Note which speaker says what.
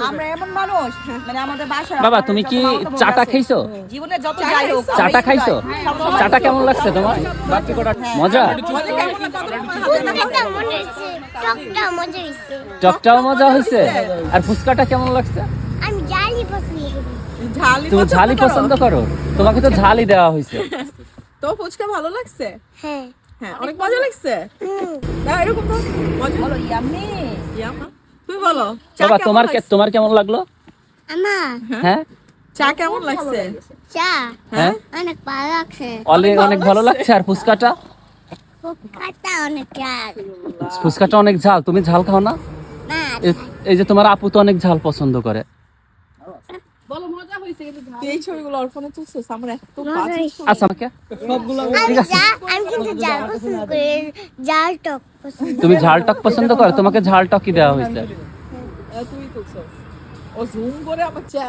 Speaker 1: আমরা এমন মানুষ মানে আমাদের বাসায়
Speaker 2: বাবা তুমি কি চাটা খাইছো?
Speaker 1: জীবনে যত যাই হোক
Speaker 2: চাটা খাইছো? চাটা কেমন লাগছে তোমার? মজা? চকটাও মজা হয়েছে। আর ফুচকাটা কেমন লাগছে?
Speaker 3: আমি ঝালই পছন্দ করি।
Speaker 2: তুমি ঝালই পছন্দ করো? তোমাকে তো ঝালই দেওয়া হয়েছে।
Speaker 4: তো ফুচকা ভালো লাগছে?
Speaker 3: হ্যাঁ।
Speaker 4: হ্যাঁ, অনেক মজা লাগছে। না এরকম তো মজা।
Speaker 1: বলো ইয়াম্মি
Speaker 4: ইয়াম্মা। তুমি বলো চা
Speaker 2: বাবা
Speaker 4: কেমন লাগছে?
Speaker 2: তোমার কেমন লাগলো?
Speaker 3: আমার
Speaker 2: হ্যাঁ
Speaker 4: চা কেমন লাগছে?
Speaker 3: চা
Speaker 2: হ্যাঁ
Speaker 3: অনেক ভালো লাগছে।
Speaker 2: অনেক ভালো লাগছে। আর ফুচকাটা?
Speaker 3: ফুচকাটা অনেক ঝাল।
Speaker 2: ফুচকাটা অনেক ঝাল। তুমি ঝাল খাও না?
Speaker 3: না
Speaker 2: এই যে তোমার আপু তো অনেক ঝাল পছন্দ করে।
Speaker 4: তুই এই ছবিগুলো ওর ফোনে তুলছিস? আমার এত
Speaker 3: মজা
Speaker 4: বাজে
Speaker 3: হয়েছে।
Speaker 2: আচ্ছা আমাকে
Speaker 4: সবগুলো
Speaker 3: আমি কিন্তু ঝাল পছন্দ করি, ঝাল টক পছন্দ করি।
Speaker 2: তুমি ঝাল টক পছন্দ করো? তোমাকে ঝাল টকই দেওয়া হয়েছে।
Speaker 4: তুই তুলছিস। ও জুম করে আমার চা